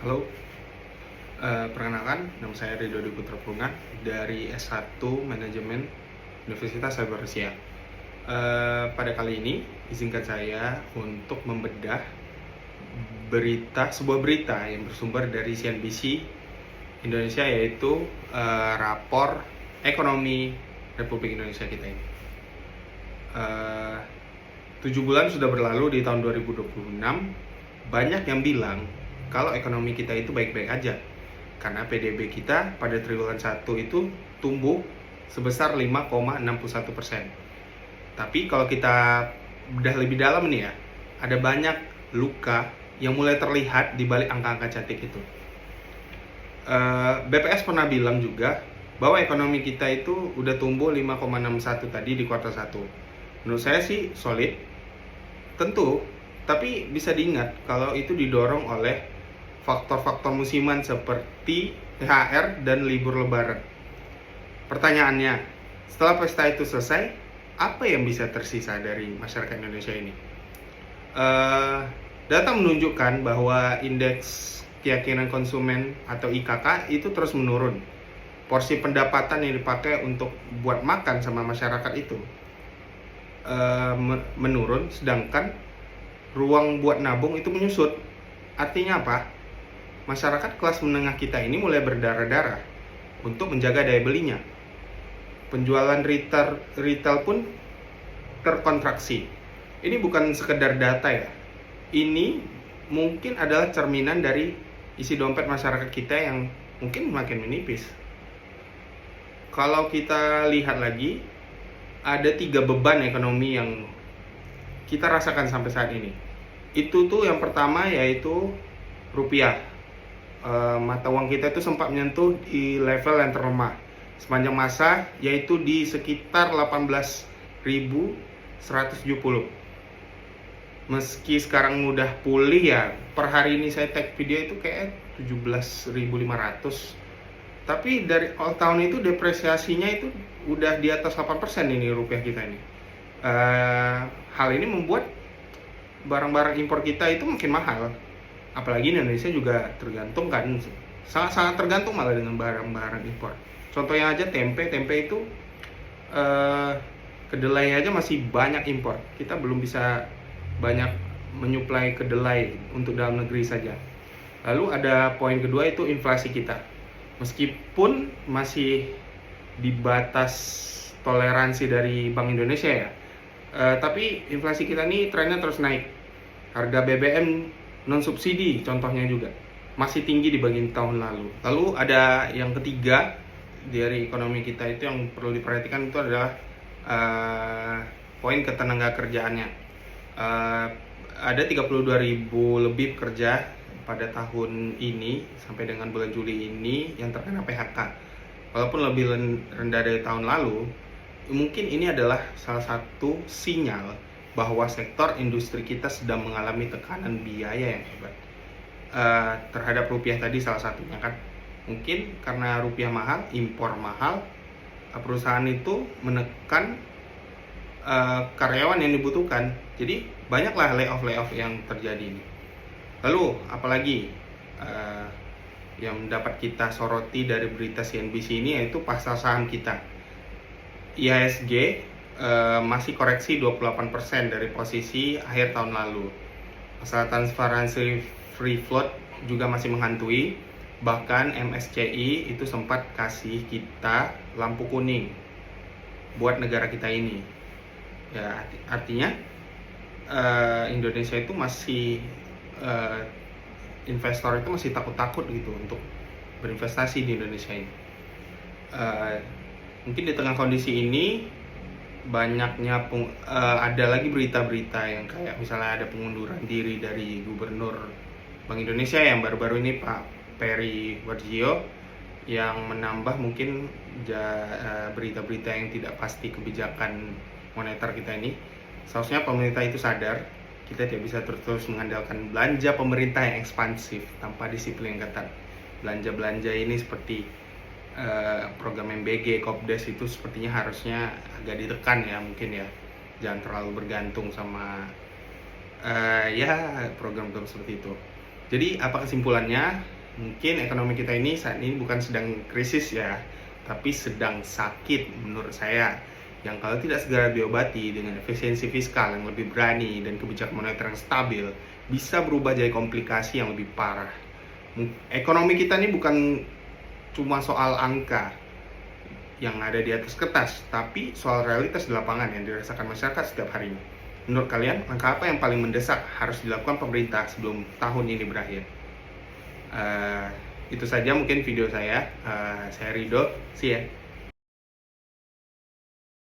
Halo, perkenalkan, nama saya Ridho Dwi Putra Purungan dari S1 Manajemen Universitas Saber Asia. Pada kali ini, izinkan saya untuk membedah sebuah berita yang bersumber dari CNBC Indonesia, yaitu rapor ekonomi Republik Indonesia kita ini. 7 bulan sudah berlalu di tahun 2026, banyak yang bilang kalau ekonomi kita itu baik-baik aja karena PDB kita pada triwulan 1 itu tumbuh sebesar 5,61%. Tapi kalau kita bedah lebih dalam nih ya, ada banyak luka yang mulai terlihat di balik angka-angka cantik itu. BPS pernah bilang juga bahwa ekonomi kita itu udah tumbuh 5,61 tadi di kuartal 1. Menurut saya sih solid, tentu, tapi bisa diingat kalau itu didorong oleh faktor-faktor musiman seperti THR dan libur lebaran. Pertanyaannya, setelah pesta itu selesai, apa yang bisa tersisa dari masyarakat Indonesia ini? Data menunjukkan bahwa indeks keyakinan konsumen atau IKK itu terus menurun. Porsi pendapatan yang dipakai untuk buat makan sama masyarakat itu menurun, sedangkan ruang buat nabung itu menyusut. Artinya apa? Masyarakat kelas menengah kita ini mulai berdarah-darah untuk menjaga daya belinya. Penjualan retail pun terkontraksi. Ini bukan sekedar data ya. Ini mungkin adalah cerminan dari isi dompet masyarakat kita yang mungkin makin menipis. Kalau kita lihat lagi, ada 3 beban ekonomi yang kita rasakan sampai saat ini. Itu tuh yang pertama yaitu rupiah. Mata uang kita itu sempat menyentuh di level yang terlemah sepanjang masa, yaitu di sekitar 18.170. Meski sekarang udah pulih ya, per hari ini saya tag video itu kayak 17.500. Tapi dari awal tahun itu depresiasinya itu udah di atas 8% ini rupiah kita ini. Hal ini membuat barang-barang impor kita itu makin mahal. Apalagi Indonesia juga tergantung kan, sangat tergantung malah dengan barang-barang impor. Contohnya aja tempe itu kedelai aja masih banyak impor. Kita belum bisa banyak menyuplai kedelai untuk dalam negeri saja. Lalu ada poin kedua itu inflasi kita. Meskipun masih di batas toleransi dari Bank Indonesia ya, tapi inflasi kita ini trennya terus naik. Harga BBM non subsidi contohnya juga masih tinggi dibanding tahun lalu. Lalu ada yang ketiga dari ekonomi kita itu yang perlu diperhatikan, itu adalah poin ketenaga kerjaannya. Ada 32.000 lebih pekerja pada tahun ini sampai dengan bulan Juli ini yang terkena PHK. Walaupun lebih rendah dari tahun lalu, mungkin ini adalah salah satu sinyal bahwa sektor industri kita sedang mengalami tekanan biaya yang hebat terhadap rupiah tadi, salah satunya kan. Mungkin karena rupiah mahal, impor mahal, perusahaan itu menekan karyawan yang dibutuhkan. Jadi banyaklah layoff yang terjadi ini. Lalu apalagi yang dapat kita soroti dari berita CNBC ini, yaitu pasar saham kita. IHSG masih koreksi 28% dari posisi akhir tahun lalu. Masalah transparansi free float juga masih menghantui. Bahkan MSCI itu sempat kasih kita lampu kuning buat negara kita ini. Ya, artinya Indonesia itu masih investor itu masih takut-takut gitu untuk berinvestasi di Indonesia ini. Mungkin di tengah kondisi ini banyaknya ada lagi berita-berita yang kayak misalnya ada pengunduran diri dari Gubernur Bank Indonesia yang baru-baru ini, Pak Peri Warjio, yang menambah mungkin berita-berita yang tidak pasti kebijakan moneter kita ini. Seharusnya pemerintah itu sadar kita tidak bisa terus mengandalkan belanja pemerintah yang ekspansif tanpa disiplin yang ketat. Belanja ini seperti program MBG, Kopdes itu sepertinya harusnya agak ditekan ya, mungkin ya. Jangan terlalu bergantung sama ya program-program seperti itu. Jadi apa kesimpulannya? Mungkin ekonomi kita ini saat ini bukan sedang krisis ya, tapi sedang sakit menurut saya. Yang kalau tidak segera diobati dengan efisiensi fiskal yang lebih berani dan kebijakan moneter yang stabil, bisa berubah jadi komplikasi yang lebih parah. Ekonomi kita ini bukan cuma soal angka yang ada di atas kertas, tapi soal realitas di lapangan yang dirasakan masyarakat setiap harinya. Menurut kalian, langkah apa yang paling mendesak harus dilakukan pemerintah sebelum tahun ini berakhir? Itu saja mungkin video saya. Saya Rido, see ya.